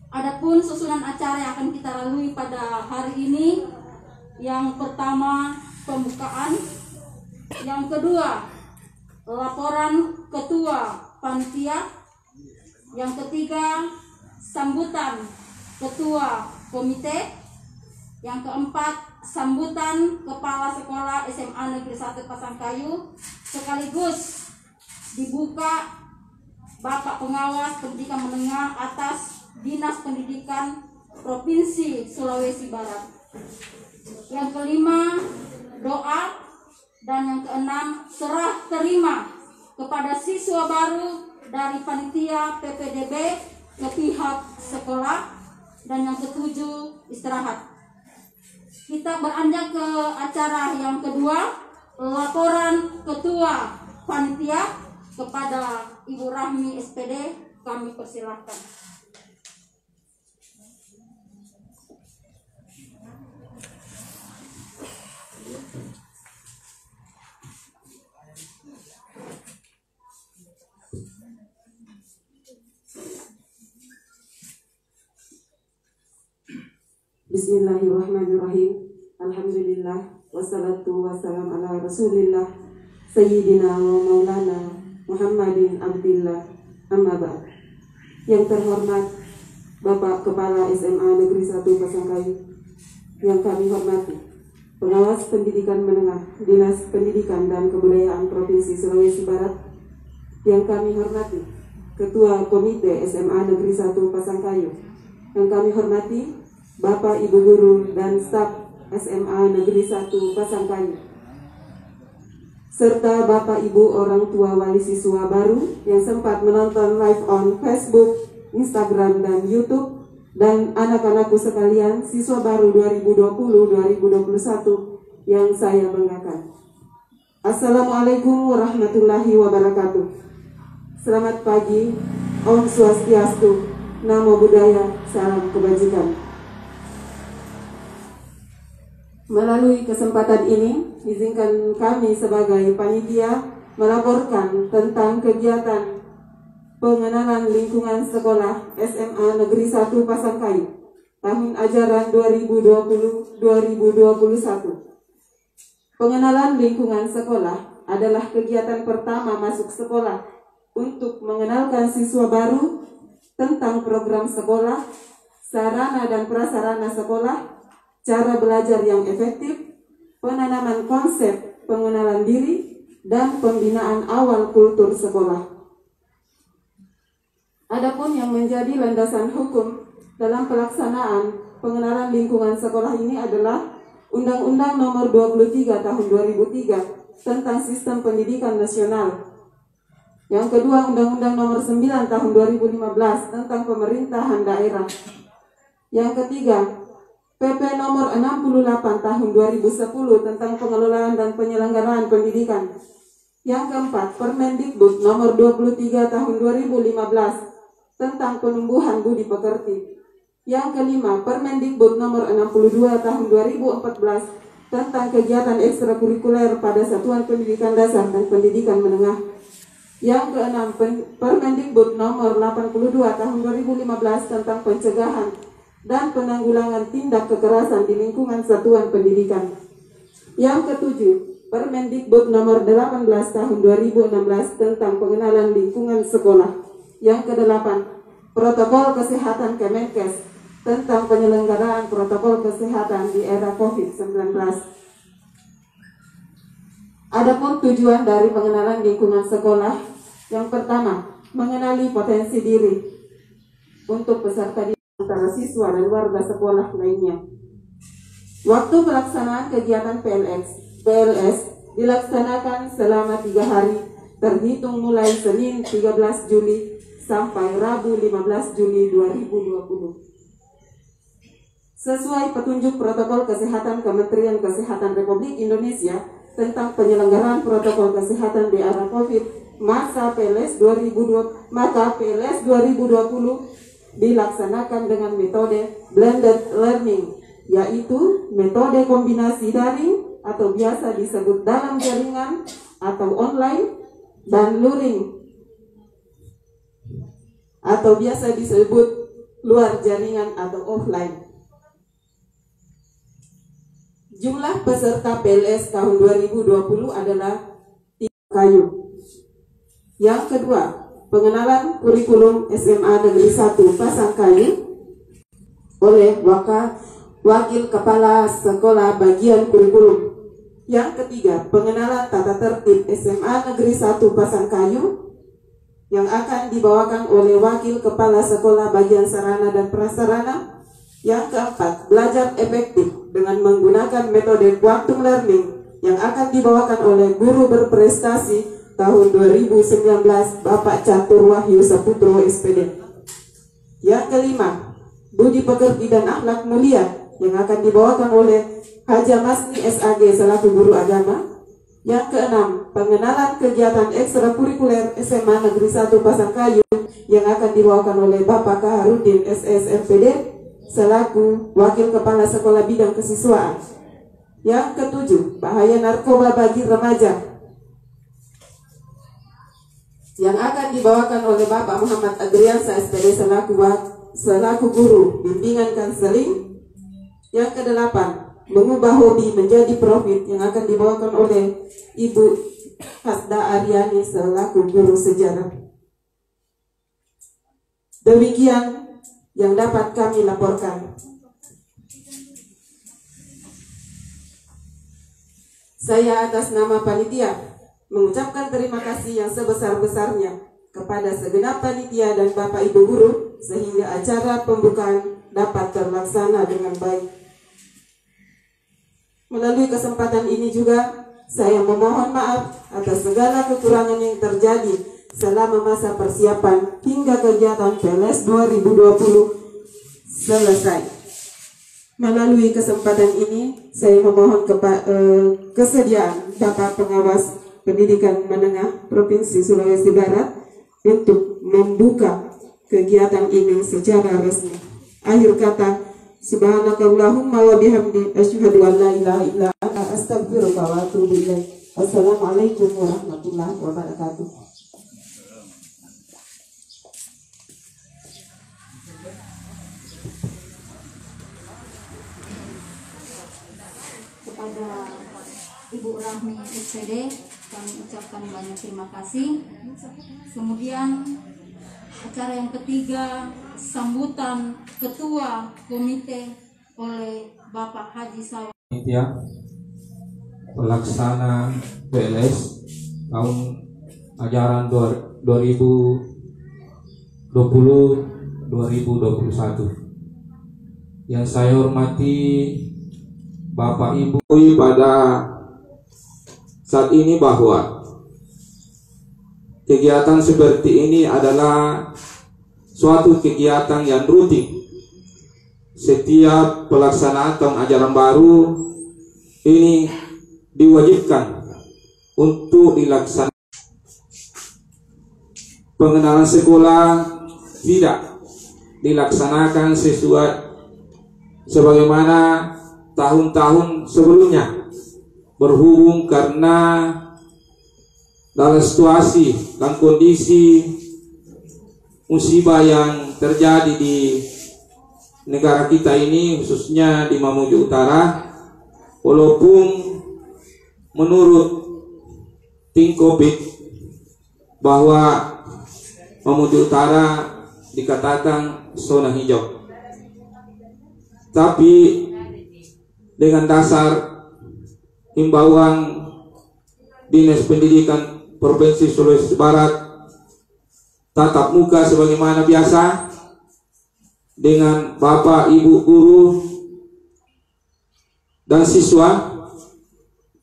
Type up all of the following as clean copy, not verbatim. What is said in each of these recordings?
Adapun susunan acara yang akan kita lalui pada hari ini, yang pertama pembukaan, yang kedua laporan ketua panitia, yang ketiga sambutan ketua komite, yang keempat sambutan kepala sekolah SMA Negeri 1 Pasangkayu, sekaligus dibuka Bapak Pengawas Pendidikan Menengah atas Dinas Pendidikan Provinsi Sulawesi Barat. Yang kelima doa, dan yang keenam serah terima kepada siswa baru dari panitia PPDB ke pihak sekolah, dan yang ketujuh istirahat. Kita beranjak ke acara yang kedua, laporan ketua panitia. Kepada Ibu Rahmi SPD kami persilahkan. Bismillahirrahmanirrahim. Alhamdulillah wassalatu wassalamu ala Rasulillah Sayyidina wa Maulana Muhammadin Abdillah, amma ba'd. Yang terhormat Bapak Kepala SMA Negeri 1 Pasangkayu, yang kami hormati Pengawas Pendidikan Menengah Dinas Pendidikan dan Kebudayaan Provinsi Sulawesi Barat, yang kami hormati Ketua Komite SMA Negeri 1 Pasangkayu, yang kami hormati Bapak Ibu Guru dan staf SMA Negeri 1 Pasangkayu, serta Bapak Ibu orang tua wali siswa baru yang sempat menonton live on Facebook, Instagram, dan YouTube, dan anak-anakku sekalian siswa baru 2020-2021 yang saya banggakan. Assalamualaikum warahmatullahi wabarakatuh. Selamat pagi, Om Swastiastu, Namo Buddhaya, salam kebajikan. Melalui kesempatan ini, izinkan kami sebagai panitia melaporkan tentang kegiatan pengenalan lingkungan sekolah SMA Negeri 1 Pasangkayu tahun ajaran 2020-2021. Pengenalan lingkungan sekolah adalah kegiatan pertama masuk sekolah untuk mengenalkan siswa baru tentang program sekolah, sarana dan prasarana sekolah, cara belajar yang efektif, penanaman konsep pengenalan diri, dan pembinaan awal kultur sekolah. Adapun yang menjadi landasan hukum dalam pelaksanaan pengenalan lingkungan sekolah ini adalah Undang-Undang Nomor 23 Tahun 2003 tentang Sistem Pendidikan Nasional. Yang kedua, Undang-Undang Nomor 9 Tahun 2015 tentang Pemerintahan Daerah. Yang ketiga, PP Nomor 68 Tahun 2010 tentang Pengelolaan dan Penyelenggaraan Pendidikan. Yang keempat, Permendikbud Nomor 23 Tahun 2015 tentang Penumbuhan Budi Pekerti. Yang kelima, Permendikbud Nomor 62 Tahun 2014 tentang Kegiatan Ekstrakurikuler pada Satuan Pendidikan Dasar dan Pendidikan Menengah. Yang keenam, Permendikbud Nomor 82 Tahun 2015 tentang Pencegahan dan Penanggulangan Tindak Kekerasan di Lingkungan Satuan Pendidikan. Yang ketujuh, Permendikbud Nomor 18 Tahun 2016 tentang Pengenalan Lingkungan Sekolah. Yang kedelapan, Protokol Kesehatan Kemenkes tentang penyelenggaraan protokol kesehatan di era COVID-19. Adapun tujuan dari pengenalan lingkungan sekolah, yang pertama, mengenali potensi diri untuk peserta antara siswa dan warga sekolah lainnya. Waktu pelaksanaan kegiatan PLS dilaksanakan selama 3 hari, terhitung mulai Senin 13 Juli sampai Rabu 15 Juli 2020. Sesuai petunjuk Protokol Kesehatan Kementerian Kesehatan Republik Indonesia tentang penyelenggaraan protokol kesehatan di era COVID, maka PLS 2020 dilaksanakan dengan metode blended learning, yaitu metode kombinasi daring atau biasa disebut dalam jaringan atau online, dan luring atau biasa disebut luar jaringan atau offline. Jumlah peserta PLS tahun 2020 adalah 3 kayu. Yang kedua, pengenalan kurikulum SMA Negeri 1 Pasangkayu oleh Wakil Kepala Sekolah Bagian Kurikulum. Yang ketiga, pengenalan tata tertib SMA Negeri 1 Pasangkayu yang akan dibawakan oleh Wakil Kepala Sekolah Bagian Sarana dan Prasarana. Yang keempat, belajar efektif dengan menggunakan metode quantum learning yang akan dibawakan oleh guru berprestasi tahun 2019 Bapak Catur Wahyu Saputro SPD. Yang kelima, budi pekerti dan akhlak mulia yang akan dibawakan oleh Haja Masni SAG selaku guru agama. Yang keenam, pengenalan kegiatan ekstrakurikuler SMA Negeri 1 Pasangkayu yang akan dibawakan oleh Bapak Kaharudin SS SPD selaku Wakil Kepala Sekolah Bidang Kesiswaan. Yang ketujuh, bahaya narkoba bagi remaja yang akan dibawakan oleh Bapak Muhammad Adriansa SPD selaku guru bimbingan kanseling. Yang kedelapan, mengubah hobi menjadi profit yang akan dibawakan oleh Ibu Hasda Aryani selaku guru sejarah. Demikian yang dapat kami laporkan. Saya atas nama panitia mengucapkan terima kasih yang sebesar-besarnya kepada segenap panitia dan Bapak Ibu guru sehingga acara pembukaan dapat terlaksana dengan baik. Melalui kesempatan ini juga saya memohon maaf atas segala kekurangan yang terjadi selama masa persiapan hingga kegiatan PLS 2020 selesai. Melalui kesempatan ini saya memohon kesediaan Bapak Pengawas Pendidikan Menengah Provinsi Sulawesi Barat untuk membuka kegiatan ini secara resmi. Akhir kata, subhanakallahumma wa bihamdi asyhadu an la ilaha illa anta astaghfiruka wa atubu ilaik. Wassalamualaikum warahmatullahi wabarakatuh. Kepada Ibu Rahmi SPD kami ucapkan banyak terima kasih. Kemudian acara yang ketiga, sambutan Ketua Komite oleh Bapak Haji Sawa. Panitia pelaksana PLS tahun ajaran 2020-2021. Yang saya hormati Bapak Ibu pada saat ini bahwa kegiatan seperti ini adalah suatu kegiatan yang rutin. Setiap pelaksanaan tahun ajaran baru ini diwajibkan untuk dilaksanakan. Pengenalan sekolah tidak dilaksanakan sesuai sebagaimana tahun-tahun sebelumnya, berhubung karena dalam situasi dan kondisi musibah yang terjadi di negara kita ini, khususnya di Mamuju Utara. Walaupun menurut tim COVID bahwa Mamuju Utara dikatakan zona hijau, tapi dengan dasar himbauan Dinas Pendidikan Provinsi Sulawesi Barat, tatap muka sebagaimana biasa dengan Bapak Ibu guru dan siswa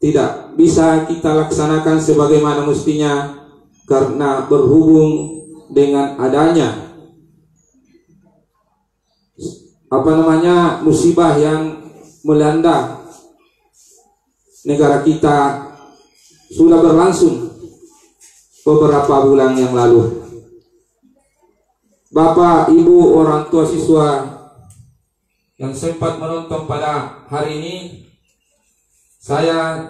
tidak bisa kita laksanakan sebagaimana mestinya karena berhubung dengan adanya musibah yang melanda negara kita sudah berlangsung beberapa bulan yang lalu. Bapak, Ibu, orang tua siswa yang sempat menonton pada hari ini, saya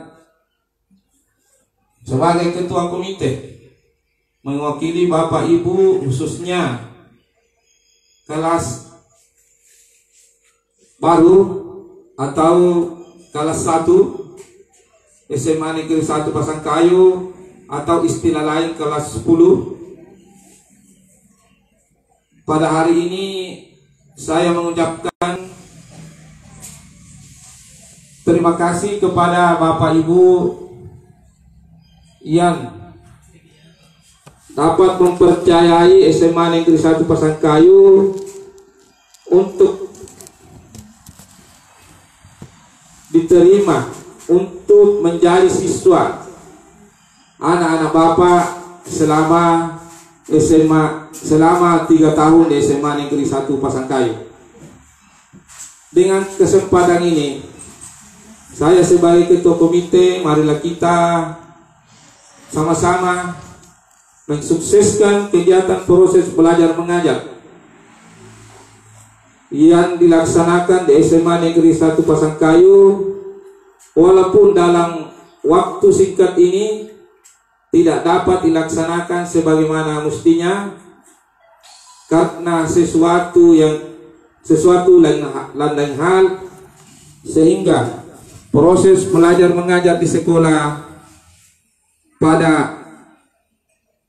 sebagai ketua komite mewakili Bapak Ibu khususnya kelas baru atau kelas 1 SMA Negeri 1 Pasangkayu atau istilah lain kelas 10. Pada hari ini saya mengucapkan terima kasih kepada Bapak Ibu yang dapat mempercayai SMA Negeri 1 Pasangkayu untuk diterima untuk menjadi siswa anak-anak Bapak selama SMA, selama 3 tahun di SMA Negeri 1 Pasangkayu. Dengan kesempatan ini, saya sebagai ketua komite, marilah kita sama-sama mensukseskan kegiatan proses belajar mengajar yang dilaksanakan di SMA Negeri 1 Pasangkayu, walaupun dalam waktu singkat ini tidak dapat dilaksanakan sebagaimana mestinya karena sesuatu lain hal, sehingga proses belajar mengajar di sekolah pada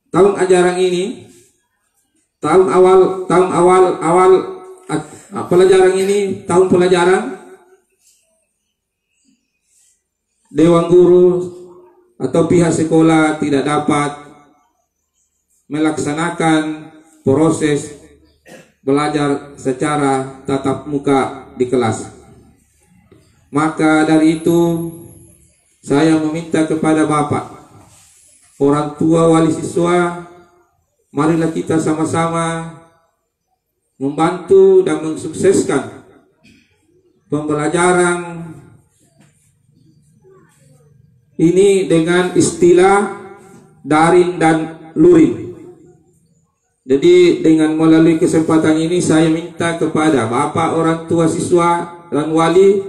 tahun ajaran ini, tahun pelajaran Dewan Guru atau pihak sekolah tidak dapat melaksanakan proses belajar secara tatap muka di kelas. Maka dari itu saya meminta kepada Bapak, orang tua, wali siswa, marilah kita sama-sama membantu dan mensukseskan pembelajaran ini dengan istilah daring dan luring. Jadi dengan melalui kesempatan ini saya minta kepada Bapak, orang tua siswa dan wali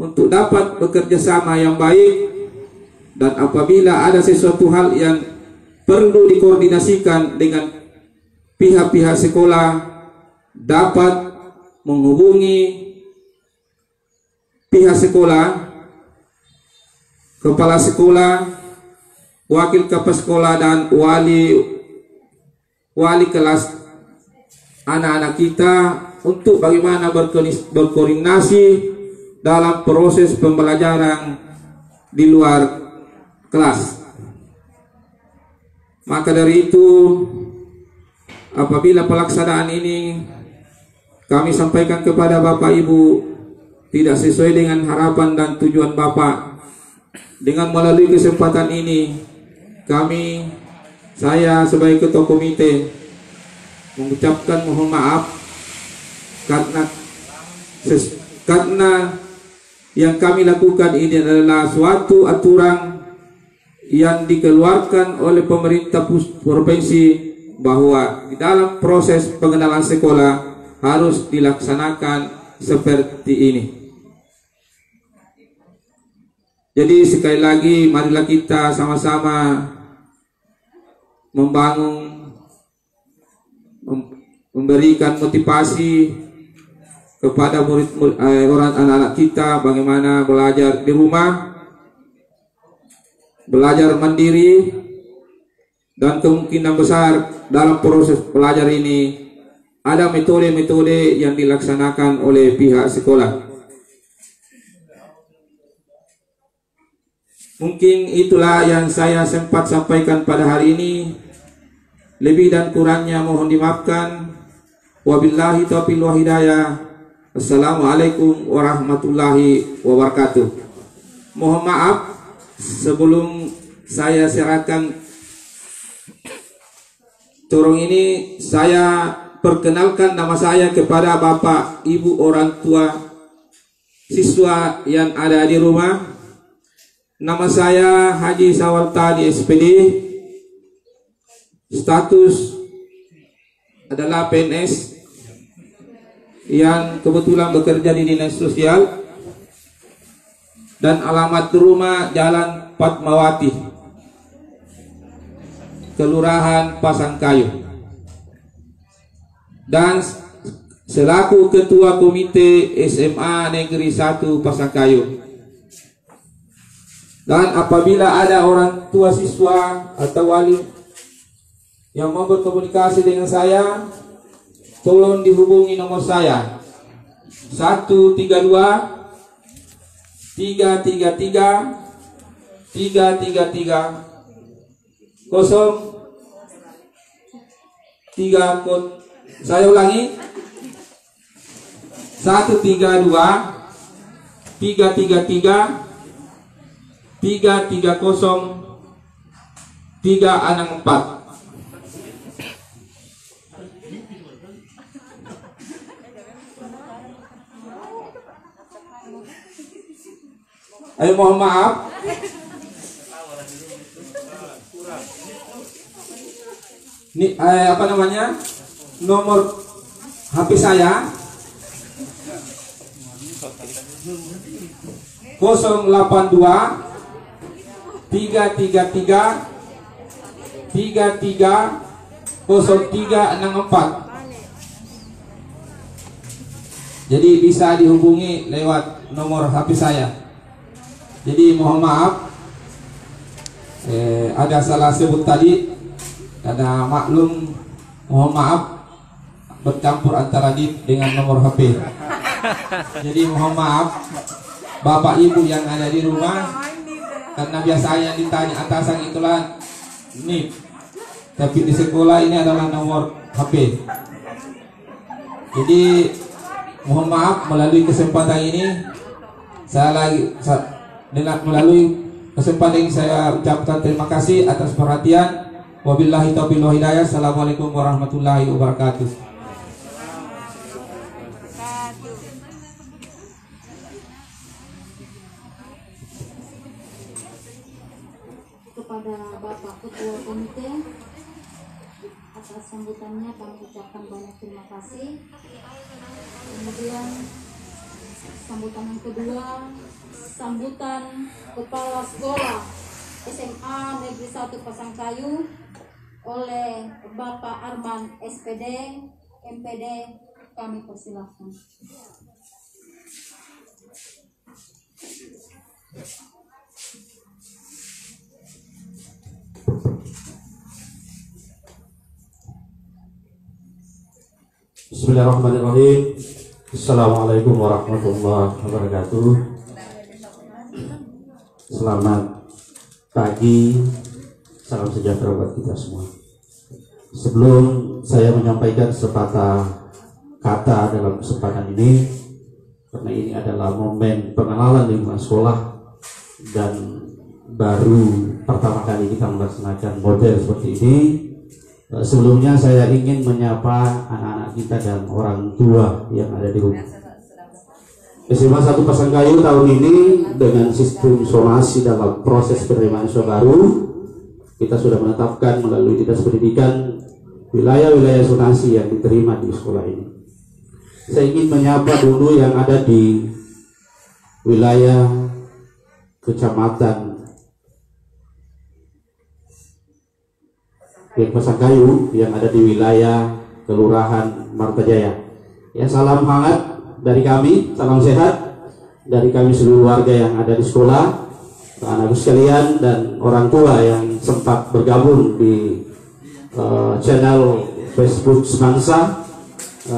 untuk dapat bekerja sama yang baik, dan apabila ada sesuatu hal yang perlu dikoordinasikan dengan pihak-pihak sekolah, dapat menghubungi pihak sekolah, kepala sekolah, wakil kepala sekolah, dan wali kelas anak-anak kita untuk bagaimana berkoordinasi dalam proses pembelajaran di luar kelas. Maka dari itu, apabila pelaksanaan ini kami sampaikan kepada Bapak Ibu tidak sesuai dengan harapan dan tujuan Bapak, dengan melalui kesempatan ini saya sebagai ketua komite mengucapkan mohon maaf karena yang kami lakukan ini adalah suatu aturan yang dikeluarkan oleh pemerintah provinsi bahwa di dalam proses pengenalan sekolah harus dilaksanakan seperti ini. Jadi sekali lagi marilah kita sama-sama memberikan motivasi kepada anak-anak kita bagaimana belajar di rumah, belajar mandiri, dan kemungkinan besar dalam proses belajar ini ada metode-metode yang dilaksanakan oleh pihak sekolah. Mungkin itulah yang saya sempat sampaikan pada hari ini. Lebih dan kurangnya mohon dimaafkan. Wabillahi taufiq wal hidayah. Assalamualaikum warahmatullahi wabarakatuh. Mohon maaf sebelum saya serahkan turun ini, saya perkenalkan nama saya kepada Bapak, Ibu, orang tua siswa yang ada di rumah. Nama saya Haji Sawaltadi SPD, status adalah PNS yang kebetulan bekerja di Dinas Sosial, dan alamat rumah Jalan Fatmawati, Kelurahan Pasangkayu. Dan selaku Ketua Komite SMA Negeri 1 Pasangkayu. Dan apabila ada orang tua siswa atau wali yang mau berkomunikasi dengan saya, tolong dihubungi nomor saya 132 333 333 03. Saya ulangi 132 333 330 364. Mohon maaf. Ini apa namanya? Nomor HP saya 082 333 330364. Jadi bisa dihubungi lewat nomor HP saya. Jadi mohon maaf, ada salah sebut tadi, karena maklum, mohon maaf bercampur antara NIP dengan nomor HP. Jadi mohon maaf Bapak Ibu yang ada di rumah, karena biasanya ditanya atasan itulah NIP, tapi di sekolah ini adalah nomor HP. Jadi mohon maaf, melalui kesempatan ini melalui kesempatan ini saya ucapkan terima kasih atas perhatian. Wabillahi taufiq wal hidayah. Assalamualaikum warahmatullahi wabarakatuh. Kepada Bapak Ketua Komite atas sambutannya kami ucapkan banyak terima kasih. Kemudian sambutan yang kedua, sambutan Kepala Sekolah SMA Negeri 1 Pasangkayu oleh Bapak Arman SPD MPD, kami persilahkan. Bismillahirrahmanirrahim. Assalamualaikum warahmatullahi wabarakatuh. Selamat pagi, salam sejahtera buat kita semua. Sebelum saya menyampaikan sepatah kata dalam kesempatan ini, karena ini adalah momen pengenalan lingkungan sekolah dan baru pertama kali kita melaksanakan model seperti ini, sebelumnya saya ingin menyapa anak-anak kita dan orang tua yang ada di rumah. SMA 1 Pasangkayu tahun ini dengan sistem zonasi dalam proses penerimaan siswa baru, kita sudah menetapkan melalui Dinas Pendidikan wilayah-wilayah zonasi yang diterima di sekolah ini. Saya ingin menyapa dulu yang ada di wilayah Kecamatan Pasangkayu yang ada di wilayah Kelurahan Martajaya. Ya, salam hangat dari kami, salam sehat dari kami seluruh warga yang ada di sekolah, anak-anak sekalian dan orang tua yang sempat bergabung di channel Facebook Semansa,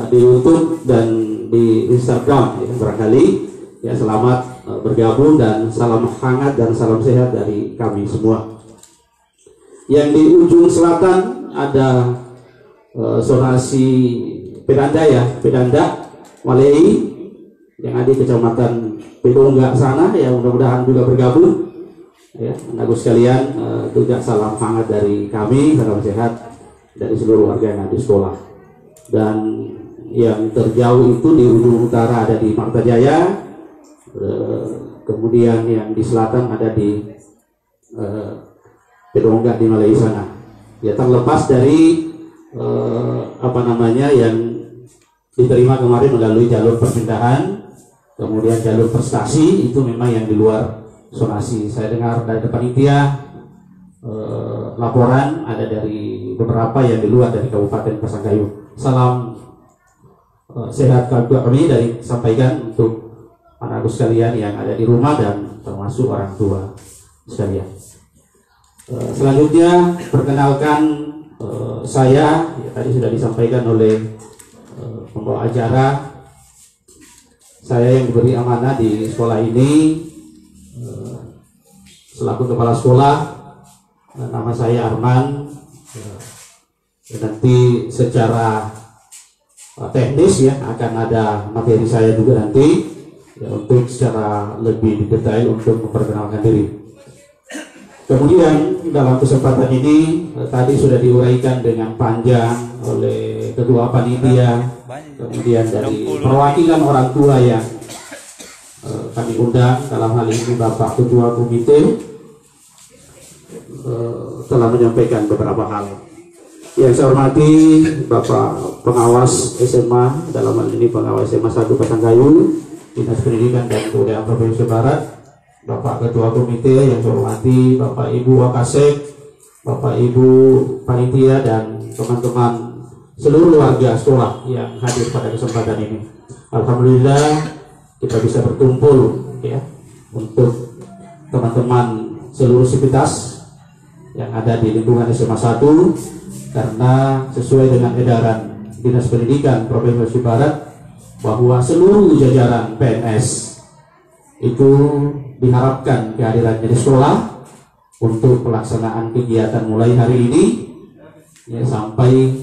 di YouTube dan di Instagram. Ya, barangkali ya, selamat bergabung dan salam hangat dan salam sehat dari kami semua. Yang di ujung selatan ada zonasi Pedanda ya, Pedanda Walei yang ada di Kecamatan Pedongga sana, ya mudah-mudahan juga bergabung. Ya, anak sekalian, juga salam hangat dari kami, salam sehat dari seluruh warga yang ada di sekolah. Dan yang terjauh itu di ujung utara ada di Martajaya, kemudian yang di selatan ada di Pedongga di Malaysia sana. Ya, terlepas dari yang diterima kemarin melalui jalur perpindahan, kemudian jalur prestasi, itu memang yang di luar zonasi. Saya dengar dari panitia laporan ada dari beberapa yang di luar dari Kabupaten Pasangkayu. Salam sehat kami dari sampaikan untuk anakku sekalian yang ada di rumah dan termasuk orang tua sekalian. Selanjutnya perkenalkan saya, ya, tadi sudah disampaikan oleh pembawa acara, saya yang diberi amanah di sekolah ini selaku kepala sekolah. Nama saya Arman. Nanti secara teknis ya akan ada materi saya juga nanti ya, untuk secara lebih detail untuk memperkenalkan diri. Kemudian dalam kesempatan ini tadi sudah diuraikan dengan panjang oleh ketua panitia, kemudian dari perwakilan orang tua yang kami undang, dalam hal ini Bapak Ketua Komite telah menyampaikan beberapa hal. Yang saya hormati Bapak Pengawas SMA, dalam hal ini Pengawas SMA 1 Pasangkayu, Dinas Pendidikan dan Kebudayaan Provinsi Barat, Bapak Ketua Komite yang saya hormati, Bapak Ibu Wakasek, Bapak Ibu Panitia dan teman-teman seluruh warga sekolah yang hadir pada kesempatan ini. Alhamdulillah kita bisa berkumpul ya untuk teman-teman seluruh sivitas yang ada di lingkungan SMA 1, karena sesuai dengan edaran Dinas Pendidikan Provinsi Barat bahwa seluruh jajaran PNS itu diharapkan kehadirannya di sekolah untuk pelaksanaan kegiatan mulai hari ini ya, sampai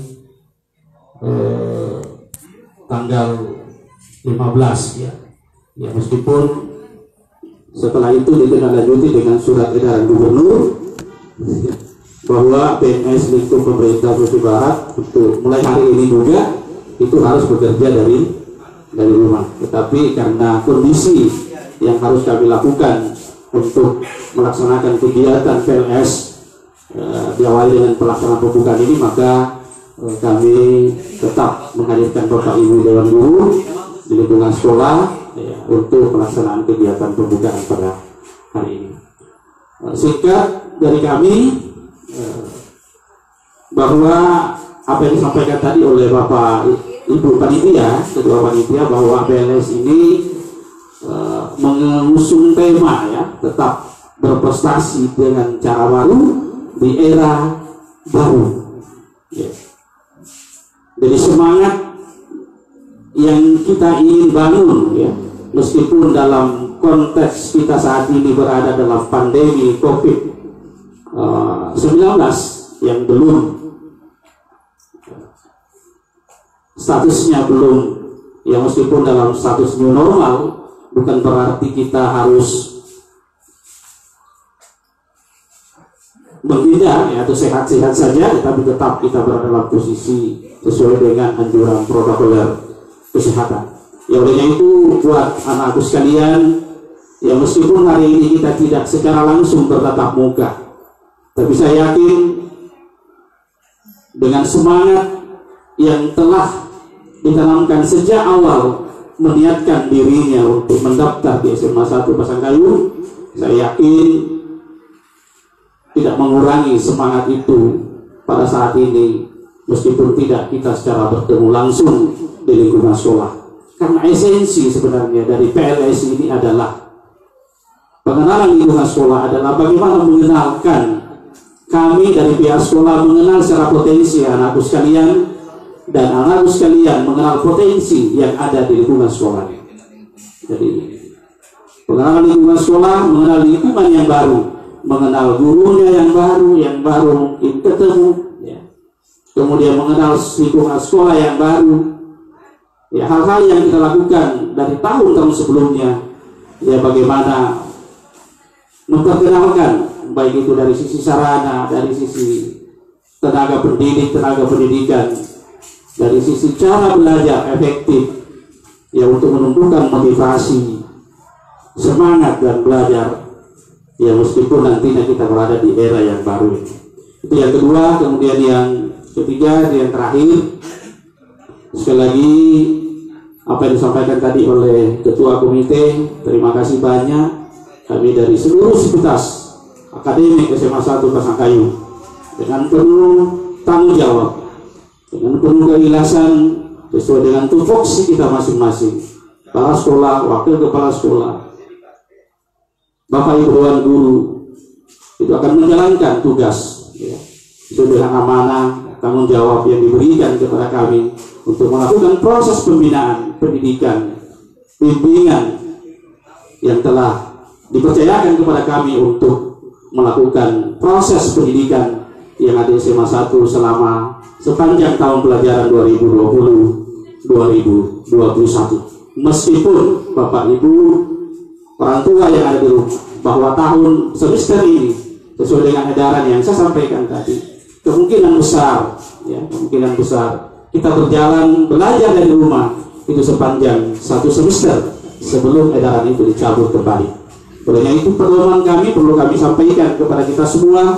tanggal 15 ya. Ya, meskipun setelah itu ditindaklanjuti dengan surat edaran gubernur bahwa PNS lingkup pemerintah Provinsi Barat untuk mulai hari ini juga itu harus bekerja dari rumah. Tetapi karena kondisi yang harus kami lakukan untuk melaksanakan kegiatan PLS diawali dengan pelaksanaan pembukaan ini, maka kami tetap menghadirkan Bapak Ibu Dewan Guru di lingkungan sekolah ya, untuk pelaksanaan kegiatan pembukaan pada hari ini. Singkat dari kami bahwa apa yang disampaikan tadi oleh Bapak Ibu Panitia, Ketua Panitia, bahwa PLS ini mengusung tema ya, tetap berprestasi dengan cara baru di era baru ya. Jadi semangat yang kita ingin bangun ya, meskipun dalam konteks kita saat ini berada dalam pandemi COVID-19 yang belum statusnya belum ya, meskipun dalam status new normal, bukan berarti kita harus berbeda ya, atau sehat-sehat saja, tapi tetap kita berada dalam posisi sesuai dengan anjuran protokoler kesehatan. Ya, olehnya itu buat anakku sekalian, ya meskipun hari ini kita tidak secara langsung bertatap muka, tapi saya yakin dengan semangat yang telah ditanamkan sejak awal meniatkan dirinya untuk mendaftar di SMA 1 Pasangkayu, saya yakin tidak mengurangi semangat itu pada saat ini, meskipun tidak kita secara bertemu langsung di lingkungan sekolah. Karena esensi sebenarnya dari PLS ini adalah pengenalan lingkungan sekolah, adalah bagaimana mengenalkan, kami dari pihak sekolah mengenal secara potensi anakku sekalian, dan anakku sekalian mengenal potensi yang ada di lingkungan sekolah. Jadi pengenalan lingkungan sekolah, mengenal lingkungan yang baru, mengenal gurunya yang baru mungkin ketemu ya. Kemudian mengenal lingkungan sekolah yang baru ya, hal-hal yang kita lakukan dari tahun-tahun sebelumnya ya, bagaimana memperkenalkan, baik itu dari sisi sarana, dari sisi tenaga pendidik, tenaga pendidikan, dari sisi cara belajar efektif ya, untuk menumbuhkan motivasi, semangat dan belajar ya, meskipun nantinya kita berada di era yang baru ini. Itu yang kedua. Kemudian yang ketiga, yang terakhir, sekali lagi apa yang disampaikan tadi oleh Ketua Komite, terima kasih banyak. Kami dari seluruh sivitas akademik SMA 1 Pasangkayu dengan penuh tanggung jawab, dengan penuh keikhlasan, sesuai dengan tupoksi kita masing-masing, kepala sekolah, wakil kepala sekolah, Bapak Ibu Dewan Guru, itu akan menjalankan tugas ya, sesuai dengan amanah tanggung jawab yang diberikan kepada kami untuk melakukan proses pembinaan pendidikan, bimbingan yang telah dipercayakan kepada kami untuk melakukan proses pendidikan yang ada di SMA 1 selama sepanjang tahun pelajaran 2020-2021. Meskipun Bapak Ibu orang tua yang ada di rumah, bahwa tahun semester ini sesuai dengan edaran yang saya sampaikan tadi, kemungkinan besar kita berjalan belajar dari rumah itu sepanjang satu semester sebelum edaran itu dicabut kembali. Olehnya itu perlu kami sampaikan kepada kita semua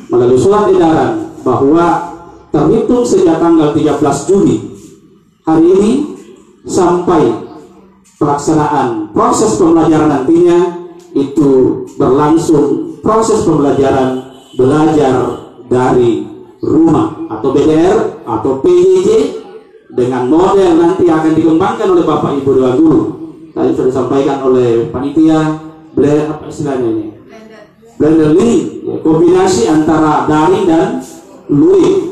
melalui surat edaran bahwa terhitung sejak tanggal 13 Juli hari ini sampai pelaksanaan proses pembelajaran nantinya itu berlangsung proses pembelajaran belajar dari rumah atau BDR atau PJJ dengan model nanti akan dikembangkan oleh Bapak Ibu Dewan Guru. Tadi sudah disampaikan oleh panitia apa istilahnya ini? Blended learning, ya, kombinasi antara daring dan luring.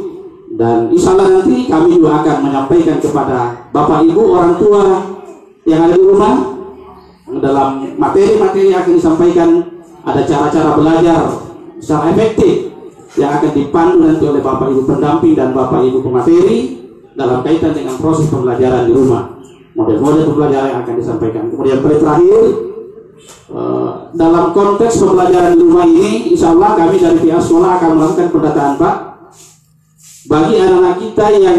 Dan insya Allah nanti kami juga akan menyampaikan kepada Bapak Ibu orang tua yang ada di rumah dalam materi-materi yang akan disampaikan, ada cara-cara belajar secara efektif yang akan dipandu nanti oleh Bapak Ibu pendamping dan Bapak Ibu pemateri dalam kaitan dengan proses pembelajaran di rumah. Model-model pembelajaran yang akan disampaikan. Kemudian terakhir, dalam konteks pembelajaran di rumah ini, insya Allah kami dari pihak sekolah akan melakukan pendataan Pak bagi anak-anak kita yang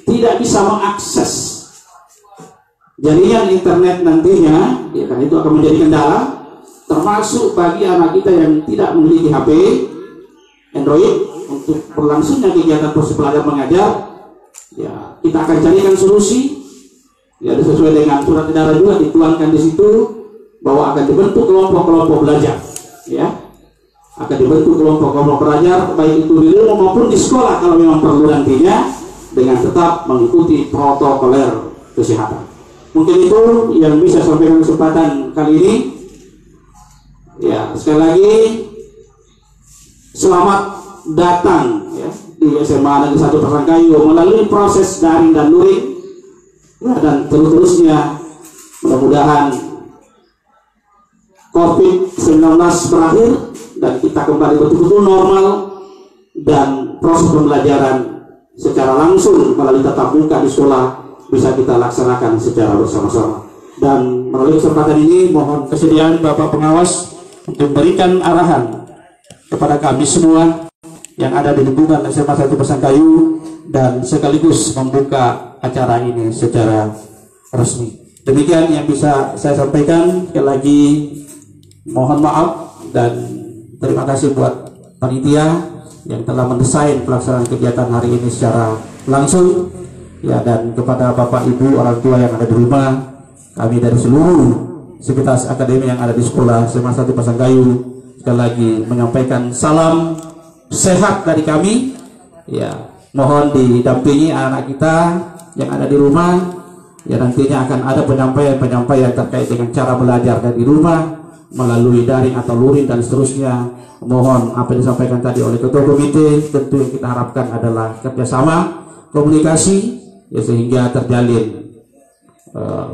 tidak bisa mengakses jaringan internet nantinya, ya kan, itu akan menjadi kendala, termasuk bagi anak kita yang tidak memiliki HP Android untuk berlangsungnya kegiatan proses belajar mengajar. Ya, kita akan carikan solusi. Ya, sesuai dengan surat edaran juga dituangkan di situ bahwa akan dibentuk kelompok-kelompok belajar, ya, akan dibentuk kelompok-kelompok belajar baik itu di rumah maupun di sekolah kalau memang perlu nantinya, dengan tetap mengikuti protokoler kesehatan. Mungkin itu yang bisa saya sampaikan kesempatan kali ini. Ya, sekali lagi selamat datang ya di SMA Negeri 1 Pasangkayu melalui proses daring dan luring, ya, dan terus-terusnya mudah-mudahan COVID-19 berakhir dan kita kembali betul-betul normal dan proses pembelajaran secara langsung melalui tatap muka di sekolah bisa kita laksanakan secara bersama-sama. Dan melalui kesempatan ini mohon kesediaan Bapak Pengawas untuk memberikan arahan kepada kami semua yang ada di lingkungan SMA 1 Pasangkayu dan sekaligus membuka acara ini secara resmi. Demikian yang bisa saya sampaikan. Sekali lagi mohon maaf dan terima kasih buat panitia yang telah mendesain pelaksanaan kegiatan hari ini secara langsung, ya, dan kepada Bapak Ibu orang tua yang ada di rumah, kami dari seluruh sivitas akademi yang ada di sekolah SMA 1 Pasangkayu sekali lagi menyampaikan salam sehat dari kami. Ya, mohon didampingi anak kita yang ada di rumah. Ya, nantinya akan ada penyampaian terkait dengan cara belajar dari rumah melalui daring atau luring dan seterusnya. Mohon apa yang disampaikan tadi oleh ketua komite, tentu yang kita harapkan adalah kerjasama, komunikasi, ya, sehingga terjalin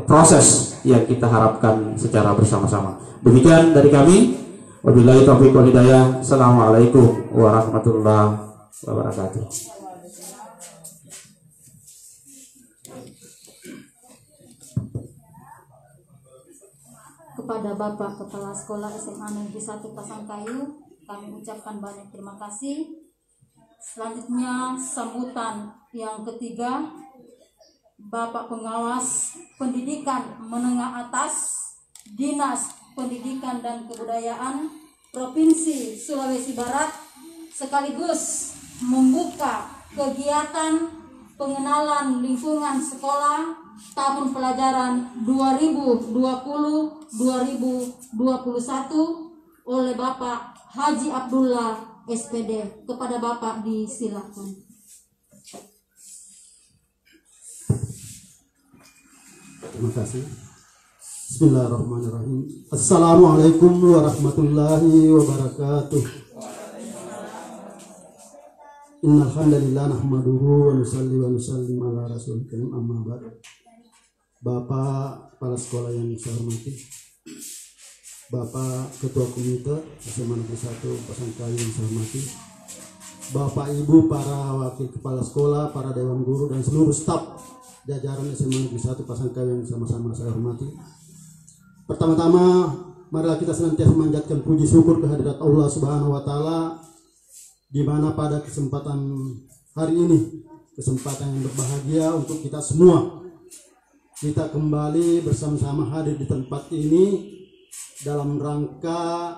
proses yang kita harapkan secara bersama-sama. Demikian dari kami. Wabillahi taufiq wal hidayah. Assalamualaikum warahmatullahi wabarakatuh. Kepada Bapak Kepala Sekolah SMA Negeri 1 Pasangkayu, kami ucapkan banyak terima kasih. Selanjutnya sambutan yang ketiga, Bapak Pengawas Pendidikan Menengah Atas Dinas Pendidikan dan Kebudayaan Provinsi Sulawesi Barat sekaligus membuka kegiatan pengenalan lingkungan sekolah tahun pelajaran 2020-2021 oleh Bapak Haji Abdullah SPD. Kepada Bapak disilakan. Terima kasih. Bismillahirrahmanirrahim. Assalamualaikum warahmatullahi wabarakatuh. Innal hamdalillah nahmaduhu wa nusalli wa nusallim ala rasulil karim amma ba'd. Bapak kepala sekolah yang saya hormati, Bapak Ketua Komite SMA Negeri 1 Pasangkayu yang saya hormati, Bapak Ibu para wakil kepala sekolah, para dewan guru dan seluruh staf jajaran SMA Negeri 1 Pasangkayu yang sama-sama saya hormati. Pertama-tama marilah kita senantiasa memanjatkan puji syukur kehadirat Allah Subhanahu wa taala, di mana pada kesempatan hari ini, kesempatan yang berbahagia untuk kita semua, kita kembali bersama-sama hadir di tempat ini dalam rangka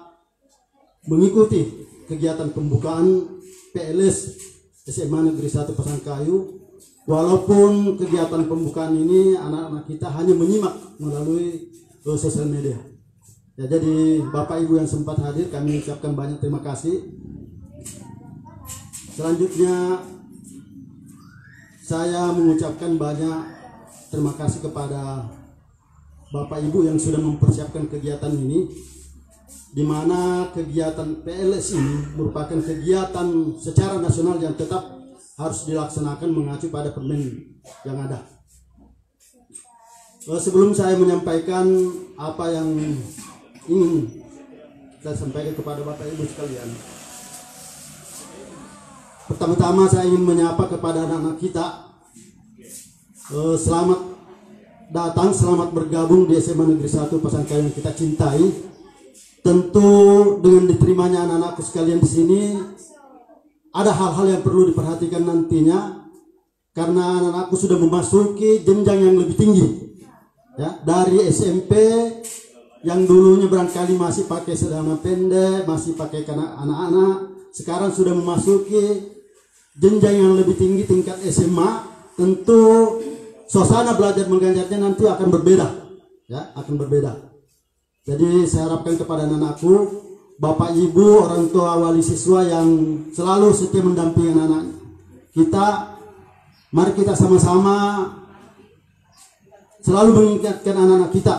mengikuti kegiatan pembukaan PLS SMA Negeri 1 Pasangkayu. Walaupun kegiatan pembukaan ini anak-anak kita hanya menyimak melalui sosial media. Ya, jadi Bapak Ibu yang sempat hadir, kami ucapkan banyak terima kasih. Selanjutnya saya mengucapkan banyak terima kasih kepada Bapak Ibu yang sudah mempersiapkan kegiatan ini, di mana kegiatan PLS ini merupakan kegiatan secara nasional yang tetap harus dilaksanakan mengacu pada permen yang ada. Sebelum saya menyampaikan apa yang ingin saya sampaikan kepada Bapak Ibu sekalian, pertama-tama saya ingin menyapa kepada anak-anak kita. Selamat datang, selamat bergabung di SMA Negeri 1 Pasangkayu yang kita cintai. Tentu dengan diterimanya anak-anakku sekalian di sini, ada hal-hal yang perlu diperhatikan nantinya, karena anak-anakku sudah memasuki jenjang yang lebih tinggi. Ya, dari SMP yang dulunya barangkali masih pakai celana pendek, masih pakai anak-anak, sekarang sudah memasuki jenjang yang lebih tinggi, tingkat SMA. Tentu suasana belajar mengajarnya nanti akan berbeda, ya, akan berbeda. Jadi saya harapkan kepada anak-anakku, Bapak Ibu, orang tua, wali siswa yang selalu setia mendampingi anak-anak kita, mari kita sama-sama selalu mengingatkan anak-anak kita,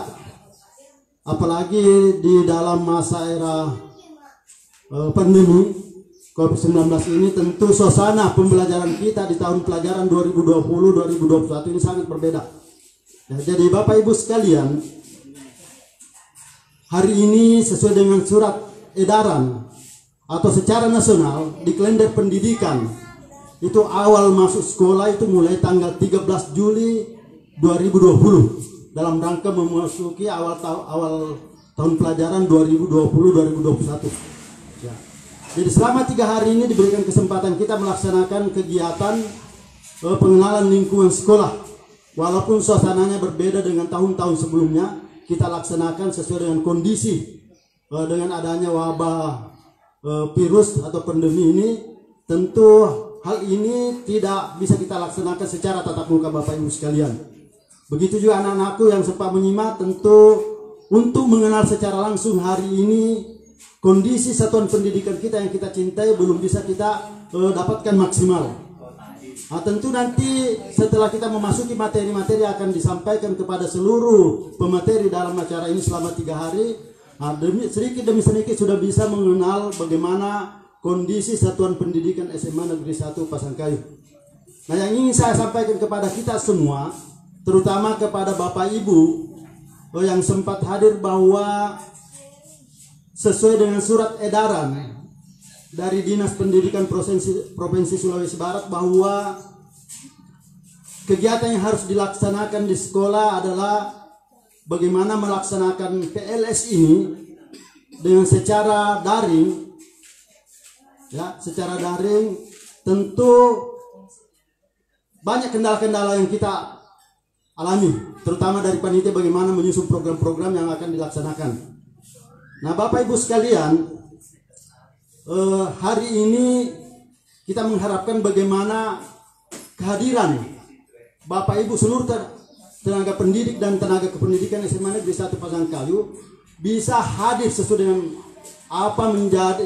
apalagi di dalam masa era pandemi COVID-19 ini. Tentu suasana pembelajaran kita di tahun pelajaran 2020-2021 ini sangat berbeda. Ya, jadi Bapak Ibu sekalian, hari ini sesuai dengan surat edaran atau secara nasional di kalender pendidikan, itu awal masuk sekolah itu mulai tanggal 13 Juli 2020 dalam rangka memasuki awal tahun pelajaran 2020-2021. Ya. Jadi selama 3 hari ini diberikan kesempatan kita melaksanakan kegiatan pengenalan lingkungan sekolah. Walaupun suasananya berbeda dengan tahun-tahun sebelumnya, kita laksanakan sesuai dengan kondisi dengan adanya wabah virus atau pandemi ini. Tentu hal ini tidak bisa kita laksanakan secara tatap muka Bapak Ibu sekalian. Begitu juga anak-anakku yang sempat menyimak, tentu untuk mengenal secara langsung hari ini kondisi satuan pendidikan kita yang kita cintai belum bisa kita dapatkan maksimal. Nah, tentu nanti setelah kita memasuki materi-materi akan disampaikan kepada seluruh pemateri dalam acara ini selama 3 hari. Nah, sedikit demi sedikit sudah bisa mengenal bagaimana kondisi satuan pendidikan SMA Negeri 1 Pasangkayu. Nah, yang ingin saya sampaikan kepada kita semua, terutama kepada Bapak Ibu yang sempat hadir, bahwa sesuai dengan surat edaran dari Dinas Pendidikan Provinsi Sulawesi Barat, bahwa kegiatan yang harus dilaksanakan di sekolah adalah bagaimana melaksanakan PLS ini dengan secara daring. Ya, secara daring. Tentu banyak kendala-kendala yang kita alami, terutama dari panitia bagaimana menyusun program-program yang akan dilaksanakan. Nah, Bapak Ibu sekalian, hari ini kita mengharapkan bagaimana kehadiran Bapak Ibu seluruh tenaga pendidik dan tenaga kependidikan SMA Negeri 1 Pasangkayu bisa hadir sesuai dengan apa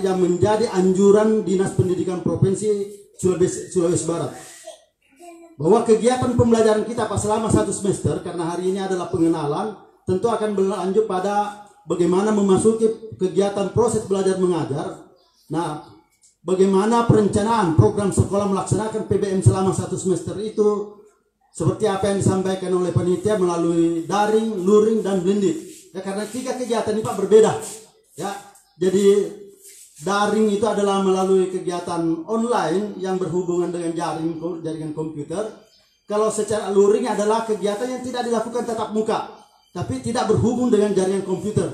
yang menjadi anjuran Dinas Pendidikan Provinsi Sulawesi Barat. bahwa kegiatan pembelajaran kita selama 1 semester, karena hari ini adalah pengenalan, tentu akan berlanjut pada bagaimana memasuki kegiatan proses belajar mengajar. Nah, bagaimana perencanaan program sekolah melaksanakan PBM selama 1 semester itu, seperti apa yang disampaikan oleh panitia melalui daring, luring, dan blended. Ya, karena 3 kegiatan ini Pak berbeda. Ya, jadi daring itu adalah melalui kegiatan online yang berhubungan dengan jaringan komputer. Kalau secara luring adalah kegiatan yang tidak dilakukan tatap muka, tapi tidak berhubung dengan jaringan komputer.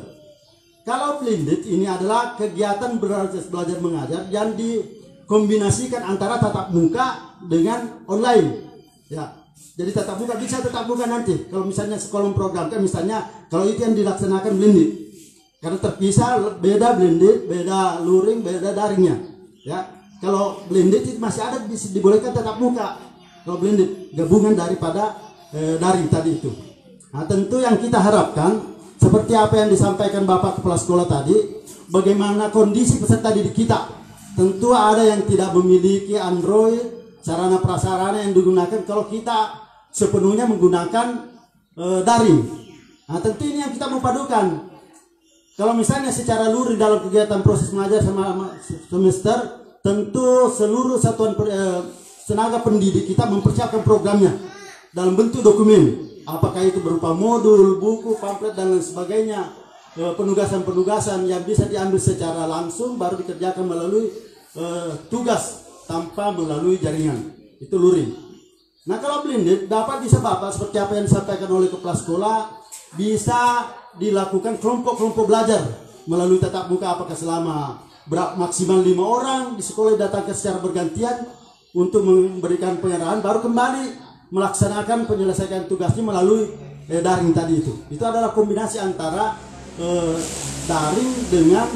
Kalau blended ini adalah kegiatan belajar mengajar yang dikombinasikan antara tatap muka dengan online. Ya, jadi tatap muka bisa tatap muka nanti. Kalau misalnya sekolah memprogramkan, misalnya kalau itu yang dilaksanakan blended, karena terpisah, beda blended, beda luring, beda daringnya. Ya, kalau blended itu masih ada dibolehkan tatap muka. Kalau blended gabungan daripada daring tadi itu. Nah, tentu yang kita harapkan seperti apa yang disampaikan Bapak Kepala Sekolah tadi, bagaimana kondisi peserta didik kita. Tentu ada yang tidak memiliki Android, sarana prasarana yang digunakan kalau kita sepenuhnya menggunakan daring. Nah, tentu ini yang kita mau padukan. Kalau misalnya secara luring dalam kegiatan proses mengajar selama semester, tentu seluruh satuan tenaga pendidik kita mempersiapkan programnya dalam bentuk dokumen. Apakah itu berupa modul, buku, pamflet, dan lain sebagainya. Penugasan-penugasan yang bisa diambil secara langsung baru dikerjakan melalui tugas tanpa melalui jaringan. Itu luring. Nah, kalau blended dapat bisa Bapak seperti apa yang disampaikan oleh kepala sekolah, bisa dilakukan kelompok-kelompok belajar melalui tatap muka, apakah selama maksimal 5 orang di sekolah datang secara bergantian untuk memberikan penyerahan, baru kembali melaksanakan penyelesaian tugasnya melalui daring tadi itu. Itu adalah kombinasi antara daring dengan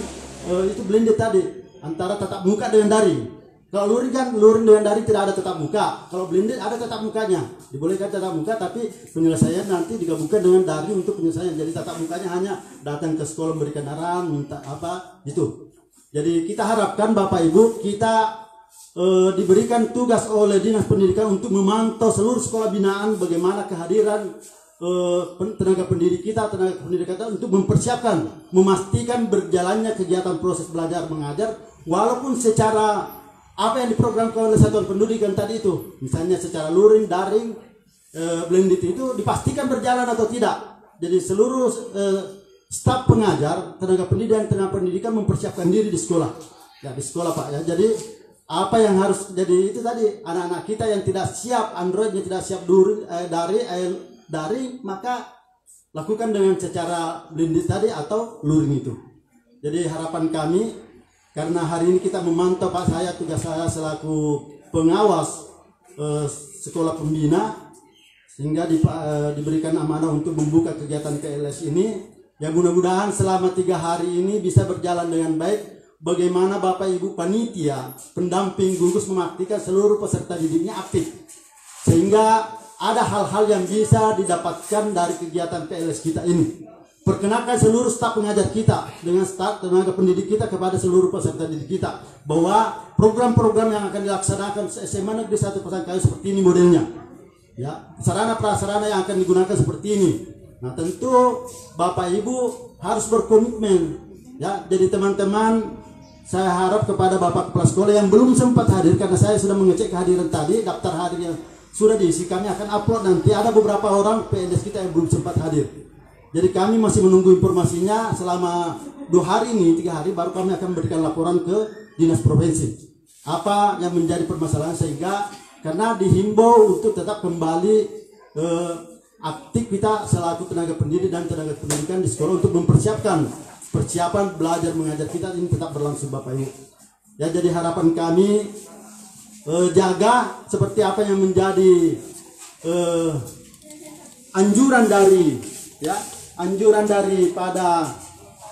itu blended tadi, antara tatap muka dengan daring. Kalau luring kan, luring dengan daring tidak ada tatap muka. Kalau blended ada tatap mukanya, dibolehkan tatap muka, tapi penyelesaian nanti digabungkan dengan daring untuk penyelesaian. Jadi tatap mukanya hanya datang ke sekolah memberikan arahan, minta apa gitu. Jadi kita harapkan Bapak Ibu kita diberikan tugas oleh Dinas Pendidikan untuk memantau seluruh sekolah binaan bagaimana kehadiran tenaga pendidik kita, tenaga pendidikan kita untuk mempersiapkan, memastikan berjalannya kegiatan proses belajar mengajar, walaupun secara apa yang diprogramkan oleh satuan pendidikan tadi itu, misalnya secara luring, daring, blended itu dipastikan berjalan atau tidak. Jadi seluruh staf pengajar, tenaga pendidik dan tenaga pendidikan mempersiapkan diri di sekolah. Ya, di sekolah Pak ya. Jadi apa yang harus jadi itu tadi, anak-anak kita yang tidak siap Android, yang tidak siap daring, maka lakukan dengan secara blended tadi atau luring itu. Jadi harapan kami, karena hari ini kita memantau Pak, tugas saya selaku pengawas sekolah pembina, sehingga diberikan amanah untuk membuka kegiatan KLS ini. Ya, mudah-mudahan selama 3 hari ini bisa berjalan dengan baik. Bagaimana Bapak Ibu panitia, pendamping gugus memastikan seluruh peserta didiknya aktif, sehingga ada hal-hal yang bisa didapatkan dari kegiatan PLS kita ini. Perkenalkan seluruh staf pengajar kita dengan staf tenaga pendidik kita kepada seluruh peserta didik kita bahwa program-program yang akan dilaksanakan SMA Negeri 1 Pasangkayu seperti ini modelnya. Ya, sarana prasarana yang akan digunakan seperti ini. Nah, tentu Bapak Ibu harus berkomitmen. Ya, jadi teman-teman, saya harap kepada Bapak Kepala Sekolah yang belum sempat hadir, karena saya sudah mengecek kehadiran tadi, daftar hadirnya sudah diisi, kami akan upload nanti. Ada beberapa orang PNS kita yang belum sempat hadir. Jadi kami masih menunggu informasinya selama 2 hari ini, 3 hari, baru kami akan memberikan laporan ke Dinas Provinsi. Apa yang menjadi permasalahan, sehingga karena dihimbau untuk tetap kembali aktif kita selaku tenaga pendidik dan tenaga pendidikan di sekolah untuk mempersiapkan persiapan belajar mengajar kita ini tetap berlangsung Bapak Ibu. Ya, jadi harapan kami jaga seperti apa yang menjadi anjuran daripada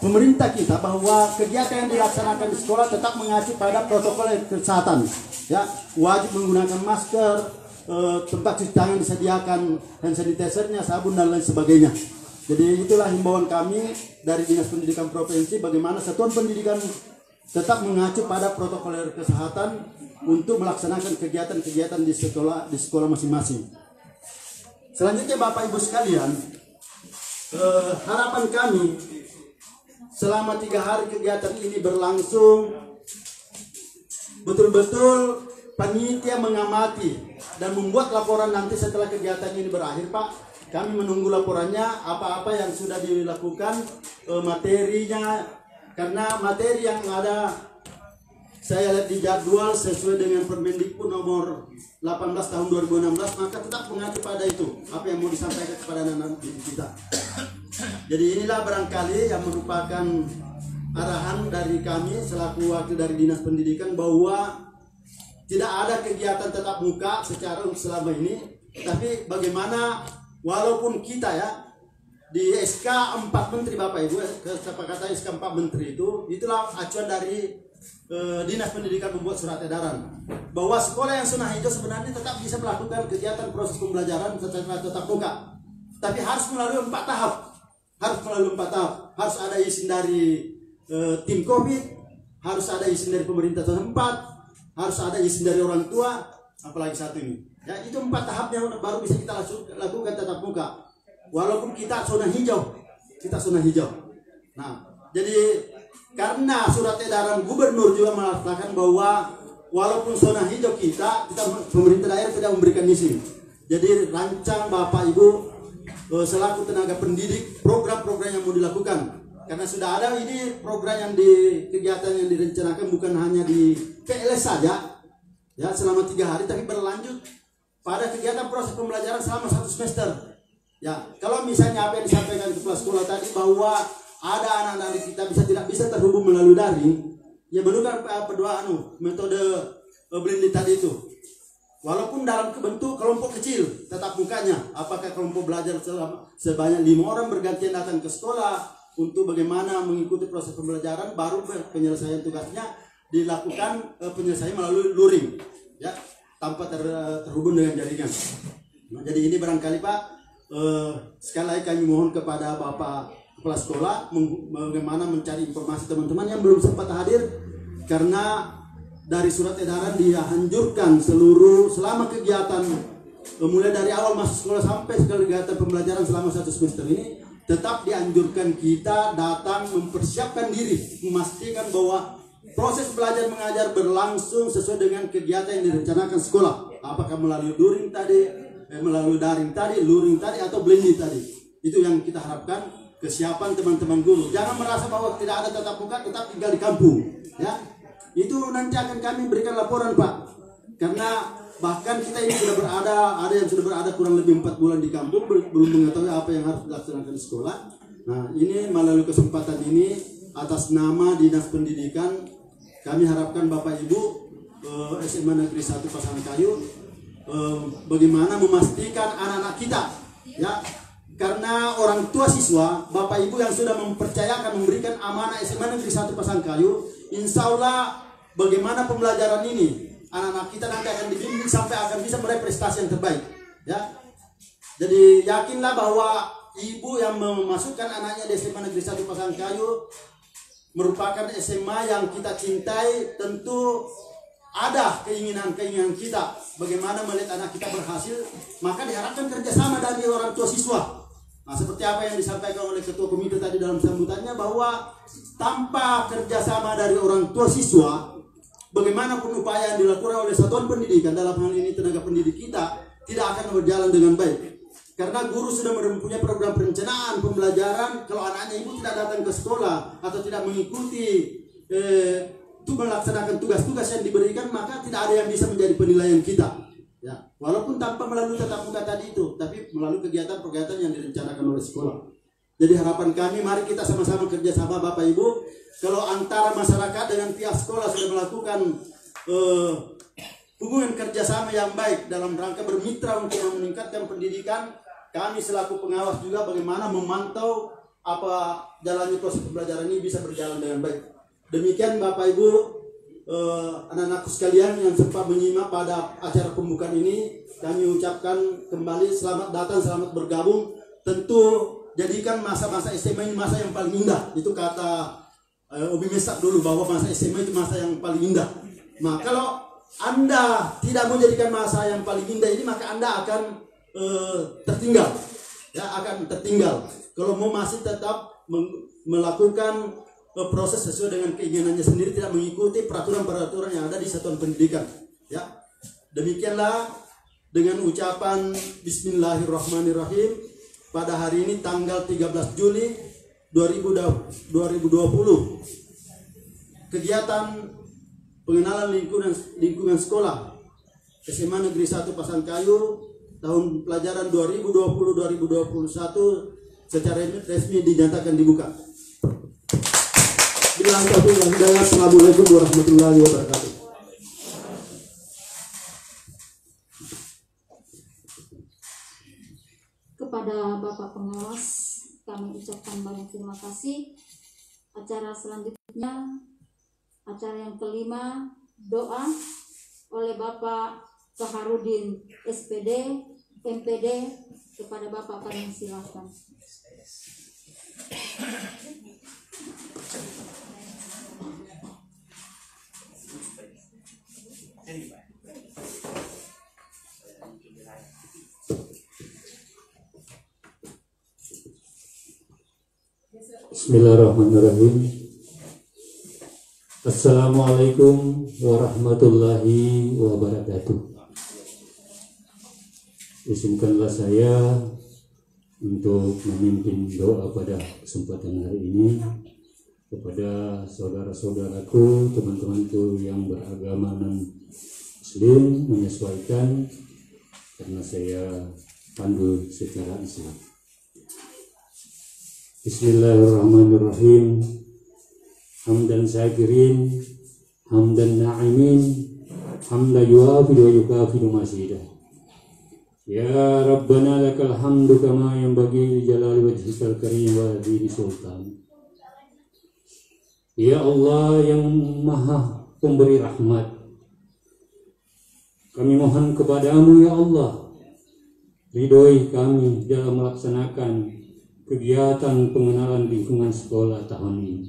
pemerintah kita, bahwa kegiatan yang dilaksanakan di sekolah tetap mengacu pada protokol kesehatan. Ya, wajib menggunakan masker, tempat cuci tangan disediakan, hand sanitizer-nya, sabun dan lain sebagainya. Jadi itulah himbauan kami dari Dinas Pendidikan Provinsi, bagaimana satuan pendidikan tetap mengacu pada protokol kesehatan untuk melaksanakan kegiatan-kegiatan di sekolah masing-masing. Selanjutnya Bapak Ibu sekalian, harapan kami selama 3 hari kegiatan ini berlangsung, betul-betul panitia mengamati dan membuat laporan nanti setelah kegiatan ini berakhir, Pak. Kami menunggu laporannya, apa-apa yang sudah dilakukan, materinya, karena materi yang ada saya lihat di jadwal sesuai dengan Permendikbud nomor 18 tahun 2016, maka tetap mengacu pada itu, apa yang mau disampaikan kepada anak-anak didik kita. Jadi inilah barangkali yang merupakan arahan dari kami selaku wakil dari Dinas Pendidikan, bahwa tidak ada kegiatan tatap muka secara selama ini, tapi bagaimana walaupun kita ya di SK 4 Menteri Bapak Ibu, kata SK 4 Menteri itulah acuan dari Dinas Pendidikan membuat surat edaran bahwa sekolah yang zona hijau sebenarnya tetap bisa melakukan kegiatan proses pembelajaran secara tatap muka, tapi harus melalui 4 tahap. Harus ada izin dari tim COVID, harus ada izin dari pemerintah setempat, harus ada izin dari orang tua, apalagi satu ini. Ya, itu 4 tahapnya baru bisa kita lakukan tatap muka. Walaupun kita zona hijau. Nah, jadi karena surat edaran gubernur juga mengatakan bahwa walaupun zona hijau kita pemerintah daerah tidak memberikan izin. Jadi rancang Bapak Ibu selaku tenaga pendidik program-program yang mau dilakukan, karena sudah ada ini program yang kegiatan yang direncanakan bukan hanya di PLS saja ya selama 3 hari, tapi berlanjut pada kegiatan proses pembelajaran selama 1 semester. Ya, kalau misalnya apa yang disampaikan kepala sekolah tadi bahwa ada anak-anak kita tidak bisa terhubung melalui daring, ya menurut metode blended tadi itu. Walaupun dalam bentuk kelompok kecil tetap mukanya, apakah kelompok belajar sebanyak 5 orang bergantian datang ke sekolah untuk bagaimana mengikuti proses pembelajaran, baru penyelesaian tugasnya dilakukan penyelesaian melalui luring ya, tanpa terhubung dengan jaringan. Nah, jadi ini barangkali Pak, sekali lagi kami mohon kepada Bapak Kepala Sekolah bagaimana mencari informasi teman-teman yang belum sempat hadir, karena dari surat edaran dianjurkan selama kegiatan mulai dari awal masuk sekolah sampai kegiatan pembelajaran selama 1 semester ini, tetap dianjurkan kita datang mempersiapkan diri, memastikan bahwa proses belajar mengajar berlangsung sesuai dengan kegiatan yang direncanakan sekolah, apakah melalui luring tadi, luring tadi atau blended tadi. Itu yang kita harapkan, kesiapan teman-teman guru. Jangan merasa bahwa tidak ada tatap muka tetap tinggal di kampung ya. Itu nanti akan kami berikan laporan Pak, karena bahkan kita ini sudah ada yang sudah berada kurang lebih 4 bulan di kampung, belum mengetahui apa yang harus dilaksanakan di sekolah. Nah, ini melalui kesempatan ini atas nama Dinas Pendidikan, kami harapkan Bapak Ibu SMA Negeri 1 Pasangkayu bagaimana memastikan anak-anak kita ya, karena orang tua siswa, Bapak Ibu yang sudah mempercayakan memberikan amanah SMA Negeri 1 Pasangkayu, insya Allah bagaimana pembelajaran ini anak-anak kita nanti akan dibimbing sampai akan bisa meraih prestasi yang terbaik ya. Jadi yakinlah bahwa ibu yang memasukkan anaknya di SMA Negeri 1 Pasangkayu merupakan SMA yang kita cintai. Tentu ada keinginan kita bagaimana melihat anak kita berhasil, maka diharapkan kerjasama dari orang tua siswa. Nah, seperti apa yang disampaikan oleh Ketua Komite tadi dalam sambutannya, bahwa tanpa kerjasama dari orang tua siswa, bagaimanapun upaya yang dilakukan oleh satuan pendidikan, dalam hal ini tenaga pendidik kita, tidak akan berjalan dengan baik. Karena guru sudah mempunyai program perencanaan pembelajaran, kalau anaknya ibu tidak datang ke sekolah atau tidak mengikuti melaksanakan tugas-tugas yang diberikan, maka tidak ada yang bisa menjadi penilaian kita. Ya, walaupun tanpa melalui tatap muka tadi itu, tapi melalui kegiatan-kegiatan yang direncanakan oleh sekolah. Jadi harapan kami, mari kita sama-sama kerjasama Bapak Ibu. Kalau antara masyarakat dengan pihak sekolah sudah melakukan hubungan kerjasama yang baik dalam rangka bermitra untuk meningkatkan pendidikan, kami selaku pengawas juga bagaimana memantau apa jalannya proses pembelajaran ini bisa berjalan dengan baik. Demikian Bapak Ibu, anak-anakku sekalian yang sempat menyimak pada acara pembukaan ini, kami ucapkan kembali selamat datang, selamat bergabung. Tentu jadikan masa-masa SMA ini masa yang paling indah. Itu kata Obi Mesak dulu, bahwa masa SMA itu masa yang paling indah. Nah, kalau Anda tidak menjadikan masa yang paling indah ini, maka Anda akan tertinggal. Ya, akan tertinggal. Kalau mau masih tetap melakukan proses sesuai dengan keinginannya sendiri, tidak mengikuti peraturan-peraturan yang ada di satuan pendidikan. Ya, demikianlah dengan ucapan Bismillahirrahmanirrahim pada hari ini tanggal 13 Juli 2020, kegiatan pengenalan lingkungan sekolah SMA Negeri 1 Pasangkayu tahun pelajaran 2020-2021 secara resmi dinyatakan dibuka. Bilang taufiq wal hidayah. Assalamualaikum warahmatullahi wabarakatuh. Kepada Bapak Pengawas kami ucapkan banyak terima kasih. Acara selanjutnya, acara yang kelima, doa oleh Bapak Saharudin SPD MPD. Kepada Bapak kami silakan. Bismillahirrahmanirrahim. Assalamualaikum warahmatullahi wabarakatuh. Izinkanlah saya untuk memimpin doa pada kesempatan hari ini kepada saudara-saudaraku, teman-temanku yang beragama non-muslim, menyesuaikan karena saya pandu secara Islam. Bismillahirrahmanirrahim. Hamdan syakirin, hamdan na'imin, hamdan yuafidu wa yukafidu masidah. Ya Rabbana lakal hamdu kama yanbaghi li jalali wajhikal karim wa dini sultan. Ya Allah yang maha pemberi rahmat, kami mohon kepadamu ya Allah, ridhoi kami dalam melaksanakan kegiatan pengenalan lingkungan sekolah tahun ini.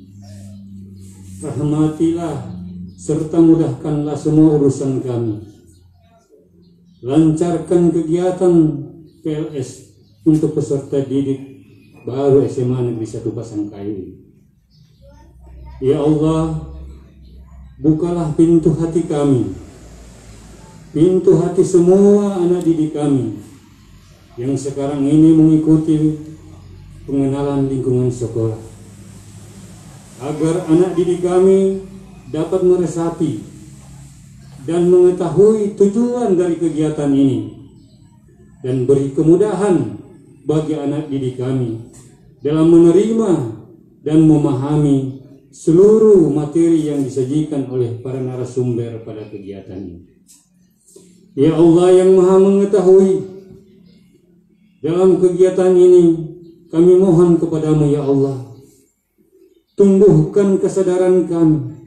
Rahmatilah serta mudahkanlah semua urusan kami. Lancarkan kegiatan PLS untuk peserta didik baru SMA Negeri 1 Pasangkayu. Ya Allah, bukalah pintu hati kami, pintu hati semua anak didik kami yang sekarang ini mengikuti pengenalan lingkungan sekolah, agar anak didik kami dapat meresapi dan mengetahui tujuan dari kegiatan ini, dan beri kemudahan bagi anak didik kami dalam menerima dan memahami seluruh materi yang disajikan oleh para narasumber pada kegiatan ini. Ya Allah yang maha mengetahui, dalam kegiatan ini kami mohon kepadamu ya Allah, tumbuhkan kesadaran kami